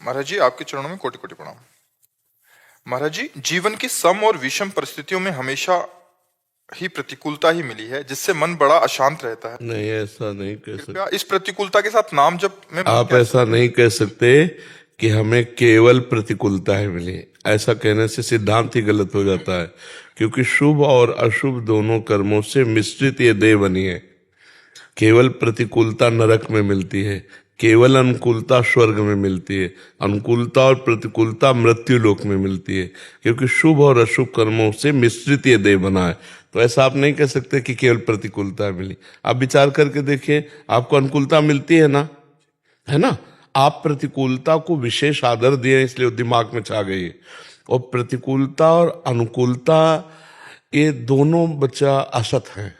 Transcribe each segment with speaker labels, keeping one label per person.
Speaker 1: महाराज जी, आपके चरणों में कोटि कोटि प्रणाम। महाराज जी, जीवन की सम और विषम परिस्थितियों में हमेशा ही प्रतिकूलता ही मिली है, जिससे मन बड़ा अशांत रहता है।
Speaker 2: नहीं, ऐसा नहीं कह सकते
Speaker 1: कृपया इस प्रतिकूलता के साथ नाम जप में मन
Speaker 2: आप।
Speaker 1: कैसे
Speaker 2: ऐसा
Speaker 1: लगे?
Speaker 2: नहीं कह सकते कि हमें केवल प्रतिकूलता ही मिली। ऐसा कहने से सिद्धांत ही गलत हो जाता है, क्योंकि शुभ और अशुभ दोनों कर्मों से मिश्रित ये देह बनी है। केवल प्रतिकूलता नरक में मिलती है, केवल अनुकूलता स्वर्ग में मिलती है, अनुकूलता और प्रतिकूलता मृत्यु लोक में मिलती है, क्योंकि शुभ और अशुभ कर्मों से मिश्रित ये देह बना है। तो ऐसा आप नहीं कह सकते कि केवल प्रतिकूलता मिली। आप विचार करके देखिए, आपको अनुकूलता मिलती है ना। आप प्रतिकूलता को विशेष आदर दिए, इसलिए दिमाग में छा गई है। और प्रतिकूलता और अनुकूलता ये दोनों बच्चा असत हैं।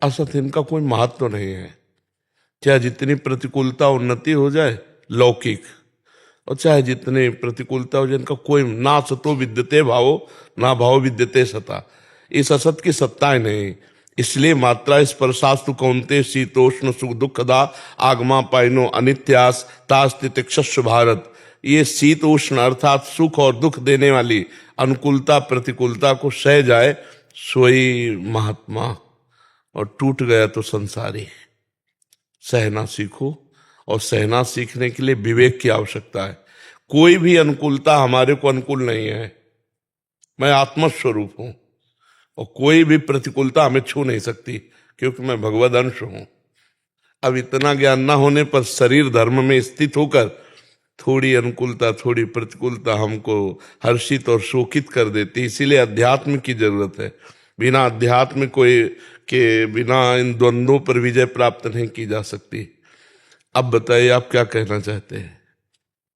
Speaker 2: असत, इनका कोई महत्व तो नहीं है। चाहे जितनी प्रतिकूलता उन्नति हो जाए लौकिक, और चाहे जितनी प्रतिकूलता हो जाए, इनका कोई ना सतो विद्यते भावो ना भाव विद्यते सता। इस असत की सत्ता ही नहीं। इसलिए मात्रा स्पर्शास्तु कौन्ते शीतोष्ण सुख दुखदा आगमा पाइनो अनित्यास तास्तितिक्षस्व भारत। ये शीत उष्ण अर्थात सुख और दुख देने वाली अनुकूलता प्रतिकूलता को सह जाए सोई महात्मा, और टूट गया तो संसारी। सहना सीखो, और सहना सीखने के लिए विवेक की आवश्यकता है। कोई भी अनुकूलता हमारे को अनुकूल नहीं है। मैं आत्मस्वरूप हूं, और कोई भी प्रतिकूलता हमें छू नहीं सकती, क्योंकि मैं भगवद अंश हूं। अब इतना ज्ञान ना होने पर शरीर धर्म में स्थित होकर थोड़ी अनुकूलता थोड़ी प्रतिकूलता हमको हर्षित और शोकित कर देती। इसीलिए अध्यात्म की जरूरत है। बिना अध्यात्म के बिना इन द्वंद्वों पर विजय प्राप्त नहीं की जा सकती। अब बताइए, आप क्या कहना चाहते हैं?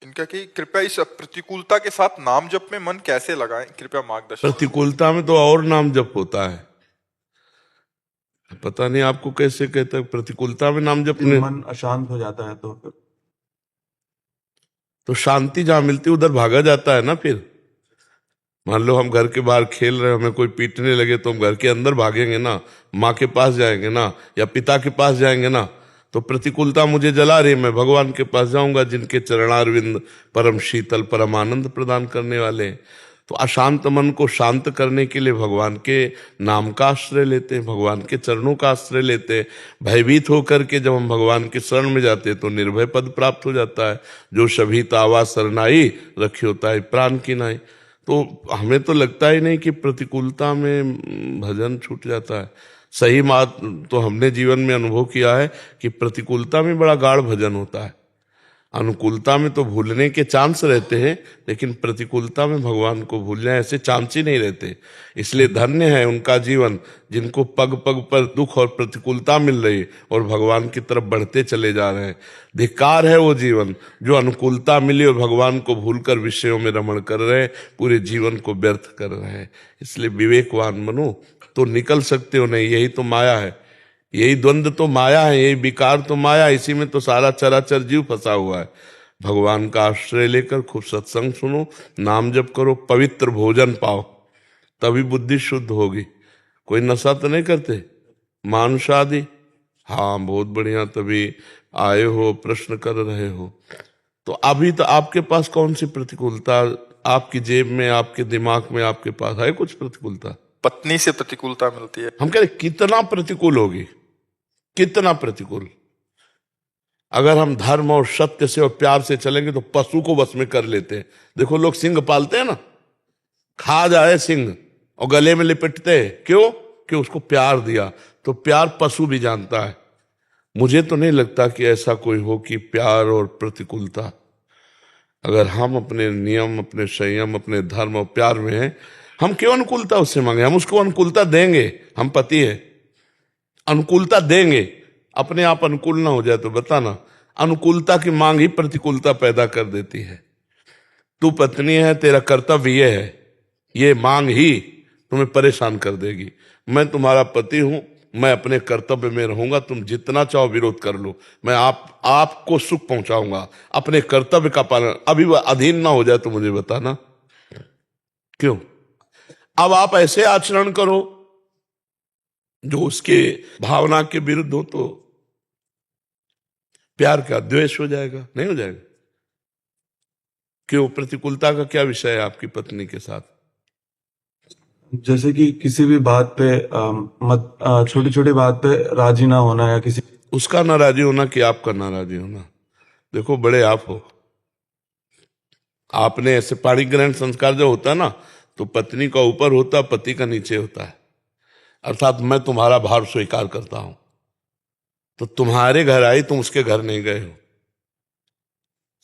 Speaker 1: इनका कि कृपया इस प्रतिकूलता के साथ नाम जप में मन कैसे लगाएं, कृपया मार्गदर्शन।
Speaker 2: प्रतिकूलता में तो और नाम जप होता है। पता नहीं आपको कैसे कहते हैं प्रतिकूलता में नाम जप ने
Speaker 3: मन अशांत हो जाता है
Speaker 2: तो शांति जहां मिलती उधर भागा जाता है ना। फिर मान लो हम घर के बाहर खेल रहे हैं, हमें कोई पीटने लगे तो हम घर के अंदर भागेंगे ना, माँ के पास जाएंगे ना, या पिता के पास जाएंगे ना। तो प्रतिकूलता मुझे जला रही, मैं भगवान के पास जाऊंगा जिनके चरणारविंद परम शीतल परम आनंद प्रदान करने वाले हैं। तो अशांत मन को शांत करने के लिए भगवान के नाम का आश्रय लेते हैं, भगवान के चरणों का आश्रय लेते हैं। भयभीत होकर के जब हम भगवान के शरण में जाते हैं तो निर्भय पद प्राप्त हो जाता है। जो सभी तावा शरणाई रखी होता है प्राण की नाई। तो हमें तो लगता ही नहीं कि प्रतिकूलता में भजन छूट जाता है। सही बात तो हमने जीवन में अनुभव किया है कि प्रतिकूलता में बड़ा गाढ़ भजन होता है। अनुकूलता में तो भूलने के चांस रहते हैं, लेकिन प्रतिकूलता में भगवान को भूलने ऐसे चांस ही नहीं रहते। इसलिए धन्य है उनका जीवन जिनको पग पग पर दुख और प्रतिकूलता मिल रही और भगवान की तरफ बढ़ते चले जा रहे हैं। धिक्कार है वो जीवन जो अनुकूलता मिली और भगवान को भूलकर विषयों में रमण कर रहे हैं, पूरे जीवन को व्यर्थ कर रहे हैं। इसलिए विवेकवान बनो तो निकल सकते हो। नहीं, यही तो माया है, यही द्वंद्व तो माया है, यही विकार तो माया। इसी में तो सारा चराचर जीव फंसा हुआ है। भगवान का आश्रय लेकर खूब सत्संग सुनो, नाम जप करो, पवित्र भोजन पाओ, तभी बुद्धि शुद्ध होगी। कोई नशा तो नहीं करते, मांस आदि? हाँ, बहुत बढ़िया, तभी आए हो, प्रश्न कर रहे हो। तो अभी तो आपके पास कौन सी प्रतिकूलता? आपकी जेब में, आपके दिमाग में, आपके पास है कुछ प्रतिकूलता?
Speaker 1: पत्नी से प्रतिकूलता मिलती है।
Speaker 2: हम कह रहे कितना प्रतिकूल होगी, कितना प्रतिकूल। अगर हम धर्म और सत्य से और प्यार से चलेंगे तो पशु को वश में कर लेते हैं। देखो लोग सिंह पालते हैं ना, खा जाए सिंह और गले में लिपटते हैं, क्यों? कि उसको प्यार दिया। तो प्यार पशु भी जानता है। मुझे तो नहीं लगता कि ऐसा कोई हो कि प्यार और प्रतिकूलता। अगर हम अपने नियम, अपने संयम, अपने धर्म और प्यार में हैं, हम क्यों अनुकूलता उससे मांगे? हम उसको अनुकूलता देंगे, हम पति है, अनुकूलता देंगे। अपने आप अनुकूल ना हो जाए तो बताना। अनुकूलता की मांग ही प्रतिकूलता पैदा कर देती है। तू पत्नी है, तेरा कर्तव्य ये है, ये मांग ही तुम्हें परेशान कर देगी। मैं तुम्हारा पति हूं, मैं अपने कर्तव्य में रहूंगा, तुम जितना चाहो विरोध कर लो, मैं आपको सुख पहुंचाऊंगा। अपने कर्तव्य का पालन, अभी वह अधीन ना हो जाए तो मुझे बताना क्यों। अब आप ऐसे आचरण करो जो उसके भावना के विरुद्ध हो, तो प्यार का द्वेष हो जाएगा, नहीं हो जाएगा? क्यों, प्रतिकूलता का क्या विषय है आपकी पत्नी के साथ?
Speaker 3: जैसे कि किसी भी बात पे मत छोटी छोटी बात पे राजी ना होना, या किसी
Speaker 2: उसका नाराजी होना कि आपका नाराजी होना? देखो, बड़े आप हो, आपने ऐसे पाणी ग्रहण संस्कार जो होता है ना, तो पत्नी का ऊपर होता, पति का नीचे होता है। अर्थात मैं तुम्हारा भार स्वीकार करता हूं, तो तुम्हारे घर आई, तुम उसके घर नहीं गए हो,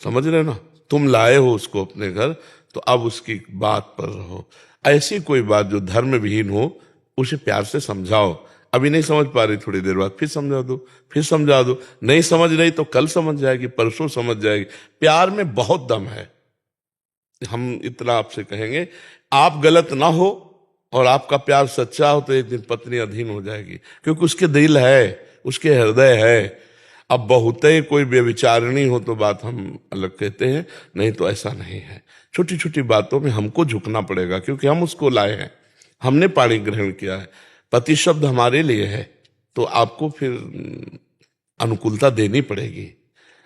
Speaker 2: समझ रहे हो ना? तुम लाए हो उसको अपने घर, तो अब उसकी बात पर रहो। ऐसी कोई बात जो धर्म विहीन हो, उसे प्यार से समझाओ। अभी नहीं समझ पा रही, थोड़ी देर बाद फिर समझा दो, फिर समझा दो। नहीं समझ रही तो कल समझ जाएगी, परसों समझ जाएगी। प्यार में बहुत दम है। हम इतना आपसे कहेंगे, आप गलत ना हो और आपका प्यार सच्चा हो, तो एक दिन पत्नी अधीन हो जाएगी, क्योंकि उसके दिल है, उसके हृदय है। अब बहुत ही कोई व्यभिचारिणी हो तो बात हम अलग कहते हैं, नहीं तो ऐसा नहीं है। छोटी छोटी बातों में हमको झुकना पड़ेगा, क्योंकि हम उसको लाए हैं, हमने पाणी ग्रहण किया है, पति शब्द हमारे लिए है। तो आपको फिर अनुकूलता देनी पड़ेगी,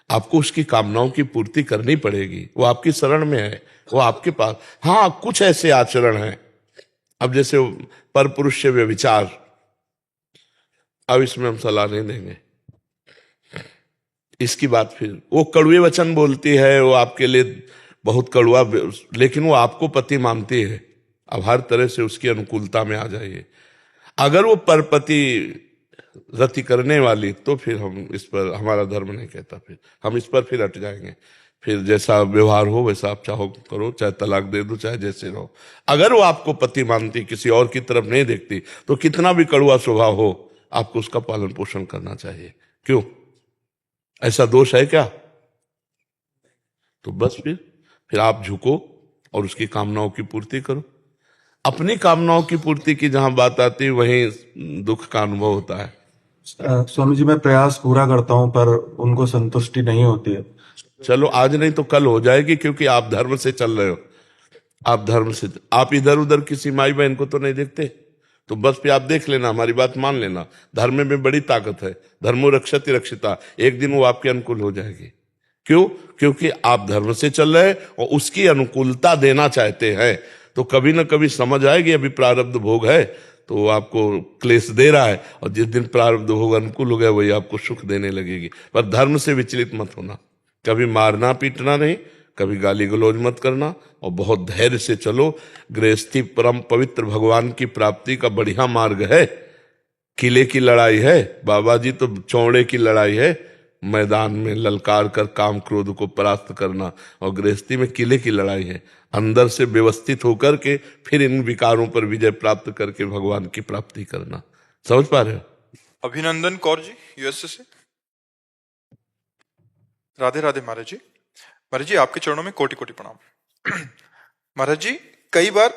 Speaker 2: आपको उसकी कामनाओं की पूर्ति करनी पड़ेगी। वो आपकी शरण में है, वो आपके पास। हाँ, कुछ ऐसे आचरण हैं, अब जैसे पर पुरुष से व्यभिचार, अब इसमें हम सलाह नहीं देंगे। इसकी बात, फिर वो कड़वे वचन बोलती है, वो आपके लिए बहुत कड़वा, लेकिन वो आपको पति मानती है। अब हर तरह से उसकी अनुकूलता में आ जाइए। अगर वो परपति रति करने वाली, तो फिर हम इस पर, हमारा धर्म नहीं कहता, फिर हम इस पर फिर हट जाएंगे। फिर जैसा व्यवहार हो वैसा आप चाहो करो, चाहे तलाक दे दो, चाहे जैसे रहो। अगर वो आपको पति मानती, किसी और की तरफ नहीं देखती, तो कितना भी कड़वा स्वभाव हो, आपको उसका पालन पोषण करना चाहिए। क्यों, ऐसा दोष है क्या? तो बस फिर आप झुको और उसकी कामनाओं की पूर्ति करो। अपनी कामनाओं की पूर्ति की जहां बात आती है, वहीं दुख का अनुभव होता है।
Speaker 3: स्वामी जी, मैं प्रयास पूरा करता हूँ पर उनको संतुष्टि नहीं होती है।
Speaker 2: चलो, आज नहीं तो कल हो जाएगी, क्योंकि आप धर्म से चल रहे हो। आप धर्म से, आप इधर उधर किसी माई बहन को तो नहीं देखते, तो बस फिर आप देख लेना, हमारी बात मान लेना। धर्म में बड़ी ताकत है, धर्मो रक्षति रक्षिता। एक दिन वो आपके अनुकूल हो जाएगी। क्यों? क्योंकि आप धर्म से चल रहे हैं और उसकी अनुकूलता देना चाहते हैं। तो कभी ना कभी समझ आएगी, अभी प्रारब्ध भोग है तो वो आपको क्लेश दे रहा है, और जिस दिन प्रारब्ध भोग अनुकूल हो गया, वही आपको सुख देने लगेगी। पर धर्म से विचलित मत होना, कभी मारना पीटना नहीं, कभी गाली गलौज मत करना, और बहुत धैर्य से चलो। गृहस्थी परम पवित्र, भगवान की प्राप्ति का बढ़िया मार्ग है। किले की लड़ाई है, बाबा जी तो चौड़े की लड़ाई है, मैदान में ललकार कर काम क्रोध को परास्त करना। और गृहस्थी में किले की लड़ाई है, अंदर से व्यवस्थित होकर के फिर इन विकारों पर विजय प्राप्त करके भगवान की प्राप्ति करना। समझ पा रहे हो?
Speaker 1: अभिनंदन कौर जी, यूएसए से। राधे राधे महाराज जी। महाराज जी, आपके चरणों में कोटि कोटि प्रणाम। महाराज जी, कई बार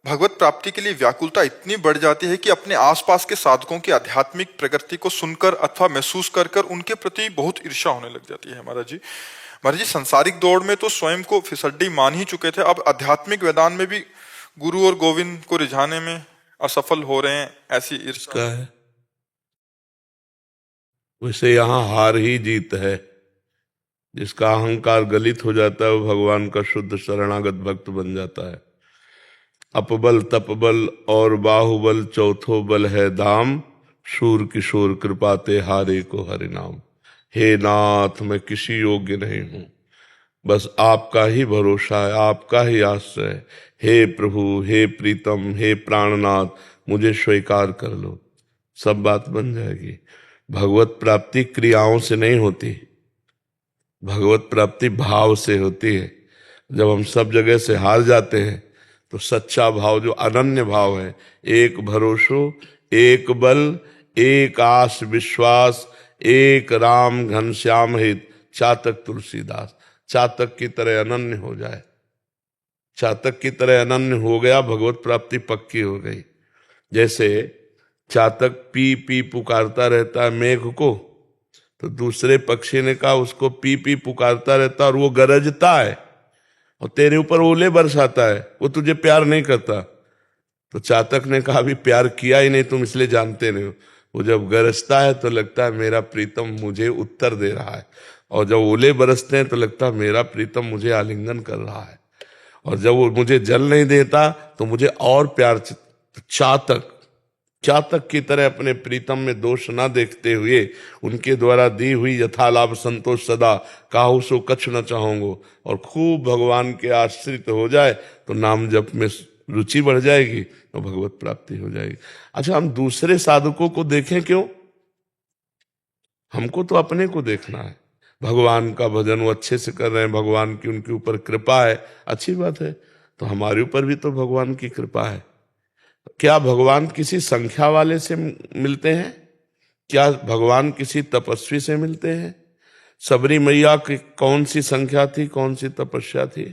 Speaker 1: भगवत प्राप्ति के लिए व्याकुलता इतनी बढ़ जाती है कि अपने आसपास के साधकों की आध्यात्मिक प्रगति को सुनकर अथवा महसूस कर कर उनके प्रति बहुत ईर्ष्या होने लग जाती है। महाराज जी, संसारिक दौड़ में तो स्वयं को फिसड्डी मान ही चुके थे, अब आध्यात्मिक मैदान में भी गुरु और गोविंद को रिझाने में असफल हो रहे हैं। ऐसी ईर्ष्या
Speaker 2: है, वैसे यहाँ हार ही जीत है। जिसका अहंकार गलित हो जाता है, वो भगवान का शुद्ध शरणागत भक्त बन जाता है। अपबल तपबल और बाहुबल चौथो बल है दाम, शूर किशोर कृपाते हारे को हरि नाम। हे नाथ, मैं किसी योग्य नहीं हूं, बस आपका ही भरोसा है, आपका ही आश्रय है। हे प्रभु, हे प्रीतम, हे प्राणनाथ, मुझे स्वीकार कर लो, सब बात बन जाएगी। भगवत प्राप्ति क्रियाओं से नहीं होती, भगवत प्राप्ति भाव से होती है। जब हम सब जगह से हार जाते हैं, तो सच्चा भाव जो अनन्य भाव है, एक भरोसो, एक बल, एक आस विश्वास, एक राम घनश्याम हित, चातक तुलसीदास। चातक की तरह अनन्य हो जाए, चातक की तरह अनन्य हो गया, भगवत प्राप्ति पक्की हो गई। जैसे चातक पी पी पुकारता रहता है मेघ को, तो दूसरे पक्षी ने कहा उसको पी पी पुकारता रहता और वो गरजता है और तेरे ऊपर ओले बरसाता है, वो तुझे प्यार नहीं करता। तो चातक ने कहा अभी प्यार किया ही नहीं तुम, इसलिए जानते नहीं हो। वो जब गरजता है तो लगता है मेरा प्रीतम मुझे उत्तर दे रहा है। और जब ओले बरसते हैं तो लगता है मेरा प्रीतम मुझे आलिंगन कर रहा है, और जब वो मुझे जल नहीं देता तो मुझे और प्यार चातक की तरह अपने प्रीतम में दोष न देखते हुए उनके द्वारा दी हुई यथालाभ संतोष सदा काहू सो कछ न चाहूंगो, और खूब भगवान के आश्रित हो जाए तो नाम जप में रुचि बढ़ जाएगी और भगवत प्राप्ति हो जाएगी। अच्छा, हम दूसरे साधकों को देखें क्यों? हमको तो अपने को देखना है। भगवान का भजन वो अच्छे से कर रहे हैं, भगवान की उनके ऊपर कृपा है, अच्छी बात है, तो हमारे ऊपर भी तो भगवान की कृपा है। क्या भगवान किसी संख्या वाले से मिलते हैं? क्या भगवान किसी तपस्वी से मिलते हैं? सबरी मैया की कौन सी संख्या थी, कौन सी तपस्या थी?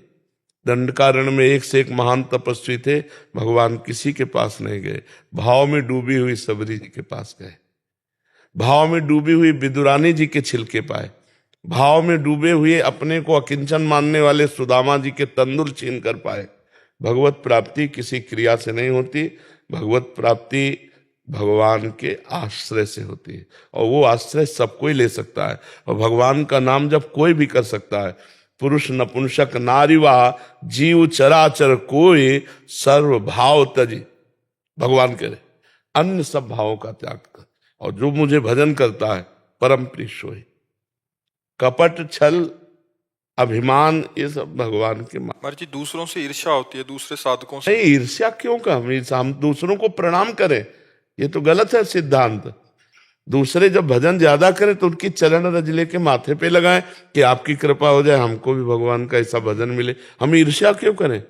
Speaker 2: दंडकारण्य में एक से एक महान तपस्वी थे, भगवान किसी के पास नहीं गए। भाव में डूबी हुई सबरी जी के पास गए, भाव में डूबी हुई विदुरानी जी के छिलके पाए, भाव में डूबे हुए अपने को अकिंचन मानने वाले सुदामा जी के तंदुल छीन कर पाए। भगवत प्राप्ति किसी क्रिया से नहीं होती, भगवत प्राप्ति भगवान के आश्रय से होती है, और वो आश्रय सब कोई ले सकता है, और भगवान का नाम जब कोई भी कर सकता है। पुरुष नपुंसक नारीवा जीव चराचर कोई सर्व भाव तजी, भगवान करे अन्य सब भावों का त्याग कर, और जो मुझे भजन करता है परम प्रिय सोई। कपट छल अभिमान ये सब भगवान के
Speaker 1: महाराज जी दूसरों से ईर्ष्या होती है, दूसरे साधकों से।
Speaker 2: नहीं, ईर्ष्या क्यों का? हम दूसरों को प्रणाम करें, ये तो गलत है सिद्धांत। दूसरे जब भजन ज्यादा करें तो उनकी चरण रज लेके माथे पे लगाएं कि आपकी कृपा हो जाए, हमको भी भगवान का ऐसा भजन मिले। हम ईर्ष्या क्यों करें?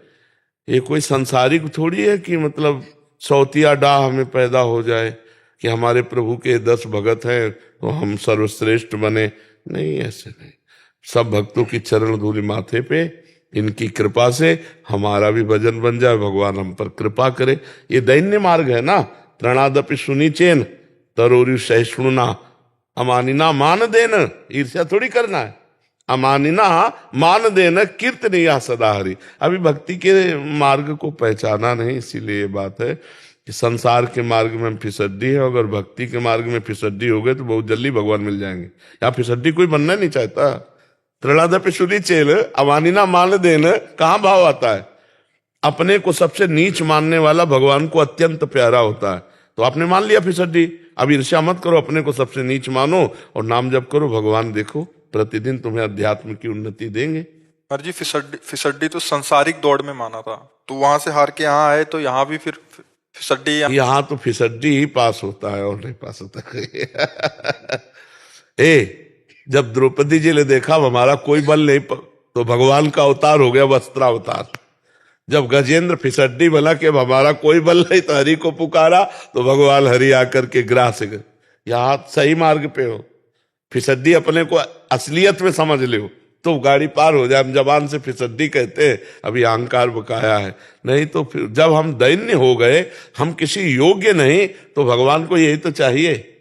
Speaker 2: ये कोई संसारिक थोड़ी है कि मतलब सौतिया डाह हमें पैदा हो जाए कि हमारे प्रभु के 10 भगत हैं तो हम सर्वश्रेष्ठ बने। नहीं, ऐसे नहीं। सब भक्तों की चरण धूलि माथे पे, इनकी कृपा से हमारा भी भजन बन जाए, भगवान हम पर कृपा करे। ये दैन्य मार्ग है ना। प्रणादपि सुनीचेन तरोरु सहिष्णुना अमानिना मान देन, ईर्ष्या थोड़ी करना है। अमानिना मान देन कीर्तनिया सदा हरि। अभी भक्ति के मार्ग को पहचाना नहीं, इसीलिए ये बात है कि संसार के मार्ग में फिसड्डी है, अगर भक्ति के मार्ग में फिसड्डी हो गए तो बहुत जल्दी भगवान मिल जाएंगे। यहाँ फिसड्डी कोई बनना नहीं चाहता। त्रिणादपि सुनीचेन अमानिना मान देन, कहाँ भाव आता है? अपने को सबसे नीच मानने वाला भगवान को अत्यंत प्यारा होता है, तो आपने मान लिया फिसड्डी। अब ईर्ष्या मत करो, अपने को सबसे नीच मानो और नाम जप करो। भगवान देखो प्रतिदिन तुम्हें अध्यात्म की उन्नति देंगे।
Speaker 1: महाराज जी फिसड्डी तो संसारिक दौड़ में माना था, तो वहां से हार के यहाँ आए, तो यहाँ भी फिर फिसड्डी।
Speaker 2: यहाँ तो फिसड्डी ही पास होता है और नहीं पास होता है। जब द्रौपदी जी ने देखा हमारा कोई बल नहीं तो भगवान का अवतार हो गया वस्त्रावतार। जब गजेंद्र फिसड्डी बना कि हमारा कोई बल नहीं तो हरि को पुकारा तो भगवान हरि आकर के ग्राह से गए। यहाँ सही मार्ग पे हो, फिसड्डी अपने को असलियत में समझ लो तो गाड़ी पार हो जाए। हम जबान से फिसड्डी कहते हैं, अभी अहंकार बकाया है। नहीं तो फिर जब हम दैन्य हो गए, हम किसी योग्य नहीं, तो भगवान को यही तो चाहिए